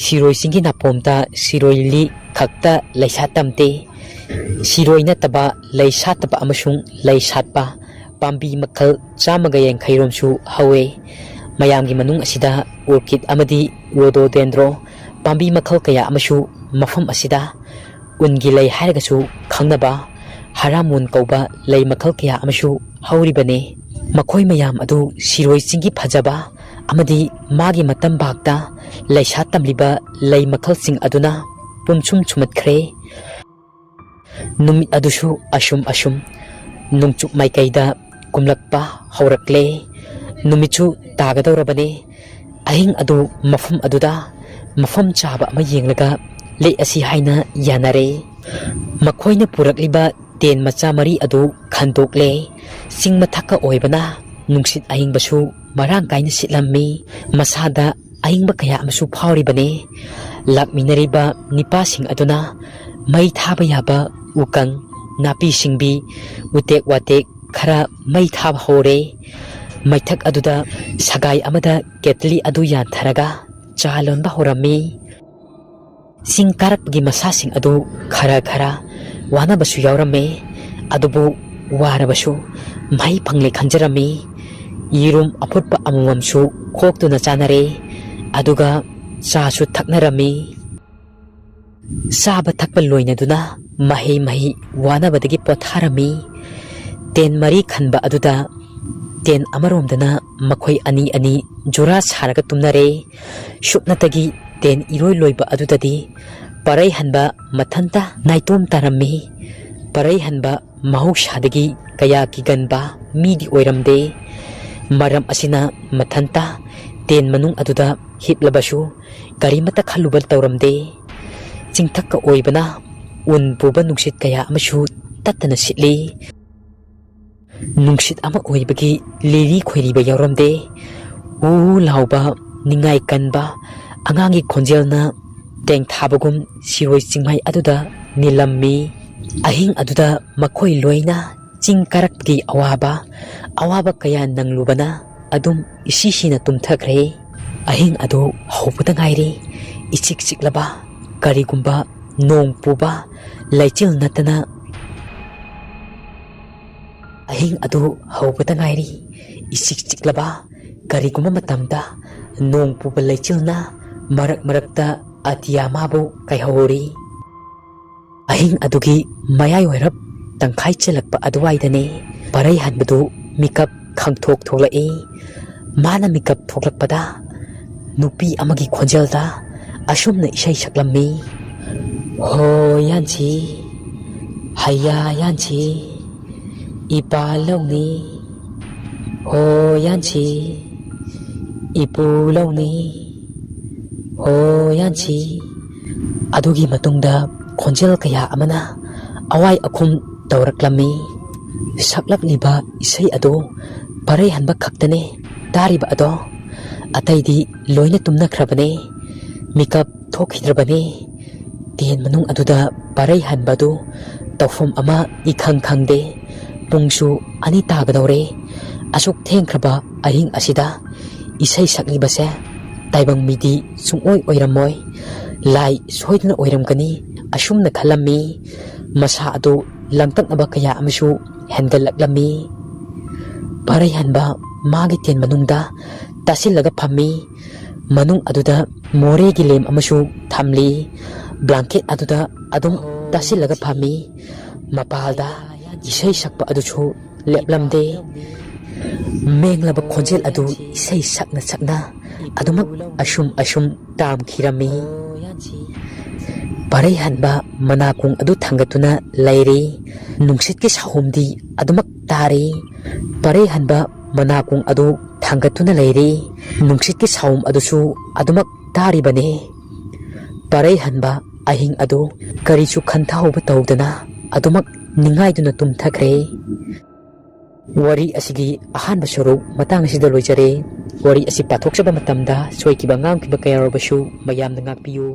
ꯁꯤꯔꯣꯏ ꯆꯤꯡꯒꯤ ꯅꯥꯄꯣꯝꯗ ꯁꯤꯔꯣꯏ ꯂꯤꯂꯤ ꯈꯛꯇ ꯂꯩ ꯁꯥꯠꯇꯝꯇꯦ ꯁꯤꯔꯣꯏ ꯅꯠꯇꯕ ꯂꯩ ꯁꯥꯠꯇꯕ ꯑꯃꯁꯨꯡ ꯂꯩ ꯁꯥꯠꯄ ꯄꯥꯝꯕꯤ ꯃꯈꯜ 150ꯔꯣꯝꯁꯨ ꯍꯧꯋꯦ ꯃꯌꯥꯝꯒꯤ ꯃꯅꯨꯡ ꯑꯁꯤꯗ ꯑꯣꯔꯀꯤꯗ ꯑꯃꯗꯤ ꯔꯣꯗꯣꯗꯦꯟꯗ꯭ꯔꯣ ꯄꯥꯝꯕꯤ ꯃꯈꯜ ꯀꯌꯥ ꯑꯃꯁꯨ ꯃꯐꯝ ꯑꯁꯤꯗ ꯎꯟꯒꯤ ꯂꯩ ꯍꯥꯏꯔꯒꯁꯨ ꯈꯪꯅꯕ ꯍꯥꯔꯥꯃꯣꯟ ꯀꯧꯕ ꯂꯩ ꯃꯈꯜ ꯀꯌꯥ ꯑꯃꯁꯨ ꯍꯧꯔꯤꯕꯅꯤ ꯃꯈꯣꯏ ꯃꯌꯥꯝ ꯑꯗꯨ ꯁꯤꯔꯣꯏ ꯆꯤꯡꯒꯤ ꯐꯖꯕ ꯑꯃꯗꯤ ꯃꯥꯒꯤ ꯃꯇꯝꯕꯥꯛꯇ ꯂꯩꯁꯥ ꯇꯝꯂꯤꯕ ꯂꯩ ꯃꯈꯜꯁꯤꯡ ꯑꯗꯨꯅ ꯄꯨꯝꯁꯨꯝ ꯁꯨꯝꯍꯠꯈ꯭ꯔꯦ ꯅꯨꯃꯤꯠ ꯑꯗꯨꯁꯨ ꯑꯁꯨꯝ ꯅꯣꯡꯆꯨꯞ ꯃꯥꯏꯀꯩꯗ ꯀꯨꯝꯂꯛꯄ ꯍꯧꯔꯛꯂꯦ ꯅꯨꯃꯤꯠꯁꯨ ꯇꯥꯒꯗꯧꯔꯕꯅꯤ ꯑꯍꯤꯡ ꯑꯗꯨ ꯃꯐꯝ ꯑꯗꯨꯗ ꯃꯐꯝ ꯆꯥꯕ ꯑꯃ ꯌꯦꯡꯂꯒ ꯂꯦꯛꯑꯁꯤ ꯍꯥꯏꯅ ꯌꯥꯅꯔꯦ ꯃꯈꯣꯏꯅ ꯄꯨꯔꯛꯂꯤꯕ ꯇꯦꯟ ꯃꯆꯥ ꯃꯔꯤ ꯑꯗꯨ ꯈꯟꯗꯣꯛꯂꯦ ꯆꯤꯡ ꯃꯊꯛꯀ ꯑꯣꯏꯕꯅ ꯅꯨꯡꯁꯤꯠ ꯑꯏꯪꯕꯁꯨ ꯃꯔꯥꯡ ꯀꯥꯏꯅ ꯁꯤꯠꯂꯝꯃꯤ ꯃꯁꯥꯗ ꯑꯏꯪꯕ ꯀꯌꯥ ꯑꯃꯁꯨ ꯐꯥꯎꯔꯤꯕꯅꯤ ꯂꯥꯛꯃꯤꯟꯅꯔꯤꯕ ꯅꯤꯄꯥꯁꯤꯡ ꯑꯗꯨꯅ ꯃꯩ ꯊꯥꯕ ꯌꯥꯕ ꯎꯀꯪ ꯅꯥꯄꯤ ꯁꯤꯡꯕꯤ ꯎꯇꯦꯛ ꯋꯥꯇꯦꯛ ꯈꯔ ꯃꯩ ꯊꯥꯕ ꯍꯧꯔꯦ ꯃꯩꯊꯛ ꯑꯗꯨꯗ ꯁꯒꯥꯏ ꯑꯃꯗ ꯀꯦꯇꯂꯤ ꯑꯗꯨ ꯌꯥꯟꯊꯔꯒ ꯆꯥ ꯂꯣꯟꯕ ꯍꯧꯔꯝꯃꯤ ꯆꯤꯡ ꯀꯥꯔꯛꯄꯒꯤ ꯃꯁꯥꯁꯤꯡ ꯑꯗꯨ ꯈꯔ ꯋꯥꯅꯕꯁꯨ ꯌꯥꯎꯔꯝꯃꯤ ꯑꯗꯨꯕꯨ ꯋꯥꯔꯕꯁꯨ ꯃꯍꯩ ꯐꯪꯂꯦ ꯈꯟꯖꯔꯝꯃꯤ ꯌꯦꯔꯨꯝ ꯑꯐꯨꯠꯄ ꯑꯃꯃꯝꯁꯨ ꯈꯣꯛꯇꯨꯅ ꯆꯥꯅꯔꯦ ꯑꯗꯨꯒ ꯆꯥꯁꯨ ꯊꯛꯅꯔꯝꯃꯤ ꯆꯥꯕ ꯊꯛꯄ ꯂꯣꯏꯅꯗꯨꯅ ꯃꯍꯩ ꯋꯥꯅꯕꯗꯒꯤ ꯄꯣꯊꯥꯔꯝꯃꯤ ꯇꯦꯟ ꯃꯔꯤ ꯈꯟꯕ ꯑꯗꯨꯗ ꯇꯦꯟ ꯑꯃꯔꯣꯝꯗꯅ ꯃꯈꯣꯏ ꯑꯅꯤ ꯖꯨꯔꯥ ꯁꯥꯔꯒ ꯇꯨꯝꯅꯔꯦ ꯁꯨꯞꯅꯇꯒꯤ ꯇꯦꯟ ꯏꯔꯣꯏ ꯂꯣꯏꯕ ꯑꯗꯨꯗꯗꯤ ꯄꯔꯩ ꯍꯟꯕ ꯃꯊꯟꯇ ꯅꯥꯏꯇꯣꯝ ꯇꯥꯔꯝꯃꯤ ꯄꯔꯩ ꯍꯟꯕ ꯃꯍꯧꯁꯥꯗꯒꯤ ꯀꯌꯥ ꯀꯤꯒꯟꯕ ꯃꯤꯗꯤ ꯑꯣꯏꯔꯝꯗꯦ ꯃꯔꯝ ꯑꯁꯤꯅ ꯃꯊꯟꯇ ꯇꯦꯟ ꯃꯅꯨꯡ ꯑꯗꯨꯗ ꯍꯤꯞꯂꯕꯁꯨ ꯀꯔꯤꯃꯠꯇ ꯈꯜꯂꯨꯕ ꯇꯧꯔꯝꯗꯦ ꯆꯤꯡꯊꯛꯀ ꯑꯣꯏꯕꯅ ꯎꯟ ꯄꯨꯕ ꯅꯨꯡꯁꯤꯠ ꯀꯌꯥ ꯑꯃꯁꯨ ꯇꯠꯇꯅ ꯁꯤꯠꯂꯤ ꯅꯨꯡꯁꯤꯠ ꯑꯃ ꯑꯣꯏꯕꯒꯤ ꯂꯤꯔꯤ ꯈꯣꯏꯔꯤꯕ ꯌꯥꯎꯔꯝꯗꯦ ꯎ ꯂꯥꯎꯕ ꯅꯤꯡꯉꯥꯏ ꯀꯟꯕ ꯑꯉꯥꯡꯒꯤ ꯈꯣꯟꯖꯦꯜꯅ ꯇꯦꯡꯊꯥꯕꯒꯨꯝ ꯁꯤꯔꯣꯏ ꯆꯤꯡꯃꯩ ꯑꯗꯨꯗ ꯅꯤꯜꯂꯝꯃꯤ ꯑꯍꯤꯡ ꯑꯗꯨꯗ ꯃꯈꯣꯏ ꯂꯣꯏꯅ ꯆꯤꯡ ꯀꯥꯔꯛꯄꯒꯤ ꯑꯋꯥꯕ ꯀꯌꯥ ꯅꯪꯂꯨꯕꯅ ꯑꯗꯨꯝ ꯏꯁꯤꯁꯤꯅ ꯇꯨꯝꯊꯈ꯭ꯔꯦ ꯑꯍꯤꯡ ꯑꯗꯨ ꯍꯧꯕꯗ ꯉꯥꯏꯔꯤ इचिक चिकलबा करिगुंबा नोंग पुबा लैचिल नतना अहिंग अदु हौबता ngairi इचिक चिकलबा करिगुंबा मतमदा नोंग पुबा लैचिलना मरक मरकता अतिया माबु कायहौरी अहिंग अदुगी मयाय वैरब तंखाई चलकपा अदुवाइदने परई हनबदु मिकअप खंगथोक थोलई माना मिकअप थोलकपदा नुपी अमगी खोंजलदा असुमना इसै सकलम्मी हो यानची हैया यानची इपा लौनी हो यानची इपु लौनी हो यानची अदुगी मतुंगदा खोंजल कया अमना अवाई अखुम तौरकलम्मी सकलबलिबा इसै अदो परई हनबा खक्तने तारिबा अदो अतैदी लोइना तुमनख्रबने मिकअप थोखिद्रबने तेन मनुंग अदुदा परई हनबदु तौफम अमा इखंग खंगदे पुंगसु अनि तागदौरे असुक थेंख्रबा अहिंग असिदा इसै सकलिबसे ताइबंग मिदी सुंगओय ओइरमोय लाई सोइदना ओइरमगनी असुमना खलम्मी मसा अदु लंगतनबा कया अमसु हेंगलकलम्मी परई हनबा मागी तेन मनुंगदा तासिलगा फम्मी मनुंग अदुदा मोरे की लेम अमसु थमली ब्लैंकेट अदुदा अदुम तासिलगा फम्मी मपालदा इसै सकपा अदुछु लेपलमदे मेंगलबा खोंजेल अदु इसै सकना सकना अदुमक असुम ताम खिरमी परई हनबा मनाकुंग अदु थंगतुना लैरी नुंगसित के साहुमदी अदुमक तारी परई हनबा मनाकुंग अदु थांगतुना लैरी नुंगसित के साहुम अदुसु अदुमक तारिबने परई हनबा अहिंग अदु करिसु खंथाहुबा तौदना अदुमक निंगाइदुना तुमथखरे वरी असिगी अहानबा स्वरूप मतंग असिदा लोइजरे वरी असि पाथोक्सबा मतमदा सोइकिबा ngamkiba kayarobashu mayamna ngakpiyu